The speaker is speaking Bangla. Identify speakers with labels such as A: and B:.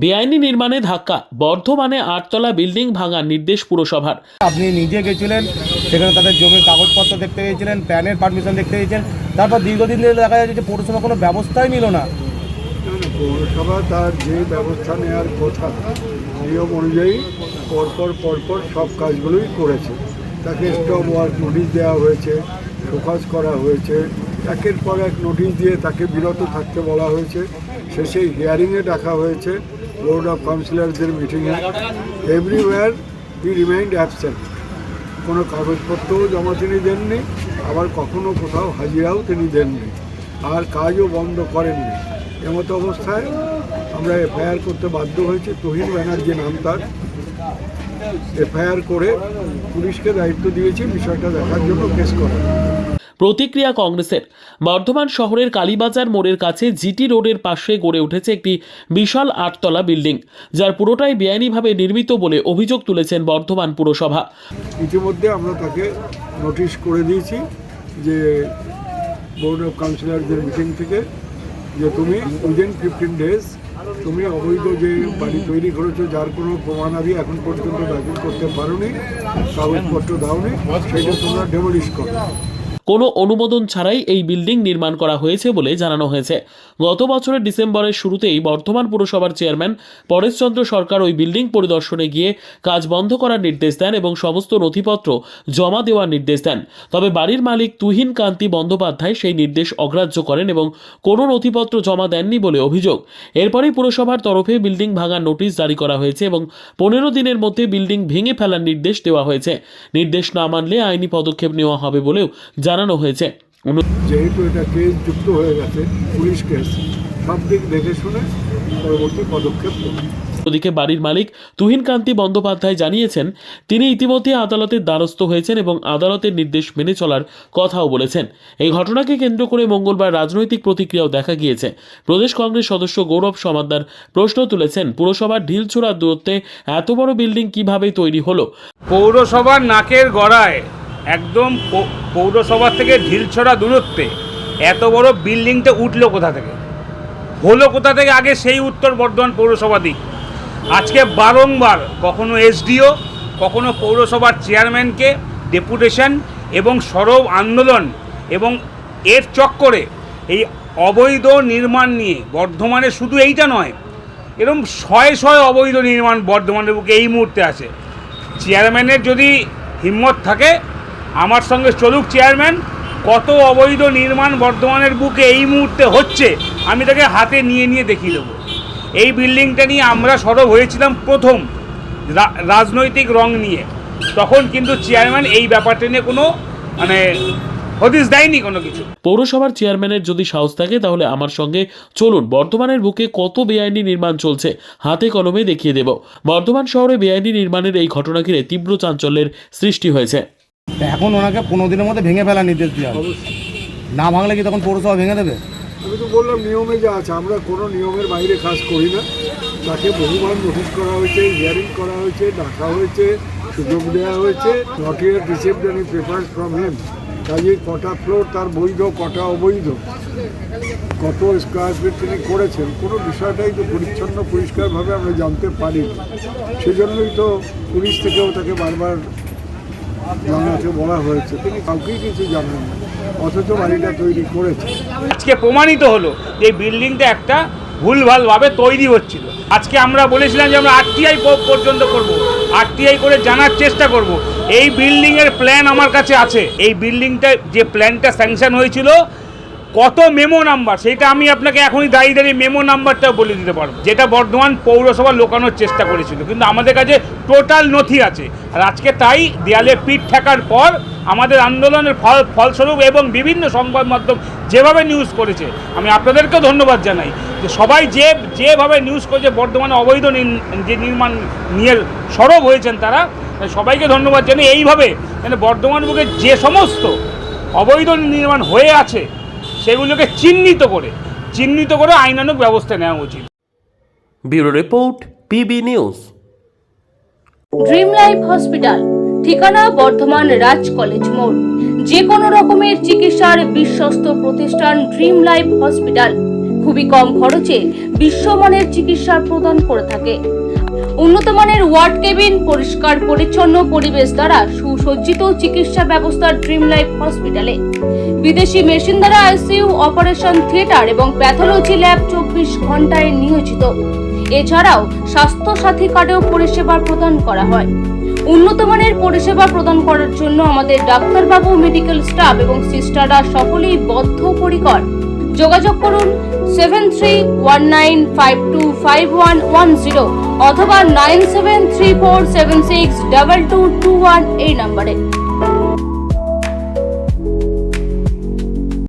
A: বেআইনি নির্মাণে ধাক্কা, বর্ধমানে 8তলা বিল্ডিং ভাঙার নির্দেশ পুরসভার।
B: আপনি নিজে গেছিলেন, সেখানে তাদের জমির কাগজপত্র দেখতে গিয়েছিলেন, প্ল্যানের পারমিশন দেখতে গিয়েছেন, তারপর দীর্ঘদিন ধরে দেখা যাচ্ছে যে পৌরসভা কোনো ব্যবস্থাই নিল না।
C: পৌরসভা তার যে ব্যবস্থা নেওয়ার কথা নিয়ম অনুযায়ী পরপর সব কাজগুলোই করেছে। তাকে স্টপ ওয়ার্ক নোটিশ দেওয়া হয়েছে, শোকজ করা হয়েছে, একের পর এক নোটিশ দিয়ে তাকে বিরত থাকতে বলা হয়েছে। শেষে হিয়ারিংয়ে ডাকা হয়েছে, বোর্ড অফ কাউন্সিলরদের মিটিংয়ে। এভরিওয়্যার হি রিমাইন্ড অ্যাবসেন্ট। কোনো কাগজপত্রও জমা তিনি দেননি, আবার কখনো কোথাও হাজিরাও তিনি দেননি, আর কাজও বন্ধ করেননি। এমতো অবস্থায় আমরা এফআইআর করতে বাধ্য হয়েছি। তুহিন ব্যানার্জি নাম তার। এফআইআর করে পুলিশকে দায়িত্ব দিয়েছি বিষয়টা দেখার জন্য, কেস করার।
A: প্রতিক্রিয়া কংগ্রেসের। বর্ধমান শহরের কালীবাজার মোড়ের কাছে জিটি রোডের পাশে গড়ে উঠেছে একটি বিশাল 8তলা বিল্ডিং, যার পুরোটাই বেআইনিভাবে নির্মিত বলে অভিযোগ তুলেছেন বর্ধমান পুরসভা।
C: ইতিমধ্যে আমরা তাকে নোটিশ করে দিয়েছি যে বোর্ড অফ কাউন্সিলরদের মিটিং থেকে, যে তুমি উইদিন 15 ডেজ তুমি অবৈধ যে বাড়ি তৈরি করেছো, যার কোনো প্রমাণাদি এখন পর্যন্ত দাখিল করতে পারোনি, কাগজপত্র দাওনি, সেটা তোমরা ডেমোলিশ করো।
A: কোনো অনুমোদন ছাড়াই এই বিল্ডিং নির্মাণ করা হয়েছে বলে জানানো হয়েছে। গত বছরের ডিসেম্বরের শুরুতেই বর্ধমান পুরসভার চেয়ারম্যান পরেশচন্দ্র সরকার ওই বিল্ডিং পরিদর্শনে গিয়ে কাজ বন্ধ করার নির্দেশ দেন এবং সমস্ত নথিপত্র জমা দেওয়ার নির্দেশ দেন। তবে বাড়ির মালিক তুহিন কান্তি বন্দ্যোপাধ্যায় সেই নির্দেশ অগ্রাহ্য করেন এবং কোনো নথিপত্র জমা দেননি বলে অভিযোগ। এরপরেই পুরসভার তরফে বিল্ডিং ভাঙার নোটিশ জারি করা হয়েছে এবং 15 দিনের মধ্যে বিল্ডিং ভেঙে ফেলার নির্দেশ দেওয়া হয়েছে। নির্দেশ না মানলে আইনি পদক্ষেপ নেওয়া হবে বলেও জানানো হয়েছে।
C: যেহেতু এটা কেস যুক্ত হয়ে গেছে, পুলিশ কেস, সব দিক দেখে শুনে পরবর্তী পদক্ষেপ করবে।
A: ওদিকে বাড়ির মালিক তুহিন কান্তি বন্দ্যোপাধ্যায় জানিয়েছেন, তিনি ইতিমধ্যে আদালতের দ্বারস্থ হয়েছেন এবং আদালতের নির্দেশ মেনে চলার কথাও বলেছেন। এই ঘটনাকে কেন্দ্র করে মঙ্গলবার রাজনৈতিক প্রতিক্রিয়াও দেখা গিয়েছে। প্রদেশ কংগ্রেস সদস্য গৌরব সমাদ্দার প্রশ্ন তুলেছেন, পুরসভার ঢিলছোড়ার দূরত্বে এত বড় বিল্ডিং কিভাবে তৈরি হলো?
D: পৌরসভার নাকের গড়ায়, একদম পৌরসভা থেকে ঢিলছড়া দূরত্বে এত বড় বিল্ডিংটা উঠলো কোথা থেকে, হলো কোথা থেকে, আগে সেই উত্তর বর্ধমান পৌরসভা দিক। আজকে বারংবার কখনো এসডিও, কখনো পৌরসভার চেয়ারম্যানকে ডেপুটেশন এবং সরব আন্দোলন এবং এর চক্করে এই অবৈধ নির্মাণ নিয়ে বর্ধমানে শুধু এইটা নয়, এরকম শয়ে অবৈধ নির্মাণ বর্ধমানের বুকে এই মুহূর্তে আছে। চেয়ারম্যানের যদি হিম্মত থাকে, আমার সঙ্গে চলুক চেয়ারম্যান, কত অবৈধ নির্মাণ বর্ধমানের বুকে এই মুহূর্তে হচ্ছে আমি তাকে হাতে নিয়ে দেখিয়ে দেবো। এই বিল্ডিংটা নিয়ে আমরা সরব হয়েছিলাম প্রথম রাজনৈতিক রং নিয়ে, তখন কিন্তু চেয়ারম্যান এই ব্যাপারটা নিয়ে কোনো হদিস দেয়নি কোনো কিছু।
A: পৌরসভার চেয়ারম্যানের যদি সাহস থাকে তাহলে আমার সঙ্গে চলুন, বর্ধমানের বুকে কত বেআইনি নির্মাণ চলছে হাতে কলমে দেখিয়ে দেব। বর্ধমান শহরে বেআইনি নির্মাণের এই ঘটনা ঘিরে তীব্র চাঞ্চল্যের সৃষ্টি হয়েছে।
B: এখন ওনাকে 15 দিনের মধ্যে ভেঙে ফেলার নির্দেশ দেওয়া হবে। না ভাঙলে কি তখন পৌরসভা ভেঙে দেবে?
C: আমি তো বললাম নিয়মে যা আছে, আমরা কোনো নিয়মের বাইরে কাজ করি না। তাকে বহুবার নোটিশ করা হয়েছে, হিয়ারিং করা হয়েছে, ডাকা হয়েছে, সুযোগ দেওয়া হয়েছে। Not yet received any papers from him. কাজে কটা ফ্লোর তার বৈধ, কটা অবৈধ, কত স্কোয়ার ফিট তিনি করেছেন, কোনো বিষয়টাই তো পরিচ্ছন্ন পরিষ্কারভাবে আমরা জানতে পারি। সেজন্যই তো পুলিশ থেকেও তাকে বারবার জানাতে বলা হয়েছে, তিনি কাউকেই কিছু জানেন না, অথচ বাড়িটা তৈরি করেছে।
D: আজকে প্রমাণিত হলো যে এই বিল্ডিংটা একটা ভুলভালভাবে তৈরি হচ্ছিল। আজকে আমরা বলেছিলাম যে আমরা আরটিআই পর্যন্ত করব, আরটিআই করে জানার চেষ্টা করব। এই বিল্ডিংয়ের প্ল্যান আমার কাছে আছে। এই বিল্ডিংটা যে প্ল্যানটা স্যাংশন হয়েছিল, কত মেমো নাম্বার, সেটা আমি আপনাকে এখনই দাঁড়িয়ে মেমো নাম্বারটাও বলে দিতে পারবো, যেটা বর্ধমান পৌরসভা লোকানোর চেষ্টা করেছিল, কিন্তু আমাদের কাছে টোটাল নথি আছে। আর আজকে তাই দেয়ালে পিঠ ঠেকার পর আমাদের আন্দোলনের ফলস্বরূপ এবং বিভিন্ন সংবাদ মাধ্যম যেভাবে নিউজ করেছে, আমি আপনাদেরকেও ধন্যবাদ জানাই যে সবাই যেভাবে নিউজ করেছে বর্ধমানে অবৈধ যে নির্মাণ নিয়ে সরব হয়েছেন তারা, সবাইকে ধন্যবাদ জানাই। এইভাবে মানে বর্ধমান বুকে যে সমস্ত অবৈধ নির্মাণ হয়ে আছে সেগুলোকে চিহ্নিত করে আইনানুগ ব্যবস্থা নেওয়া উচিত।
A: Bureau report, PB news.
E: Dream life hospital, ঠিকানা বর্ধমান রাজ কলেজ মোড়। যে কোনো রকমের চিকিৎসার বিশ্বস্ত প্রতিষ্ঠান ড্রিম লাইফ হসপিটাল। খুবই কম খরচে বিশ্বমানের চিকিৎসা প্রদান করে থাকে। উন্নত মানের ওয়ার্ড কেবিন, পরিষ্কার পরিচ্ছন্ন পরিবেশ দ্বারা সুসজ্জিত চিকিৎসা ব্যবস্থা ড্রিম লাইফ হসপিটালে। বিদেশি মেশিন দ্বারা আইসিইউ, অপারেশন থিয়েটার এবং প্যাথোলজি ল্যাব 24 ঘন্টায় নিয়োজিত। এছাড়াও স্বাস্থ্য সাথী কার্ডেও পরিষেবা প্রদান করা হয়। উন্নত মানের পরিষেবা প্রদান করার জন্য আমাদের ডাক্তারবাবু, মেডিকেল স্টাফ এবং সিস্টাররা সকলেই বদ্ধপরিকর। যোগাযোগ করুন 7319525110 অথবা 9734762221 এই নম্বরে।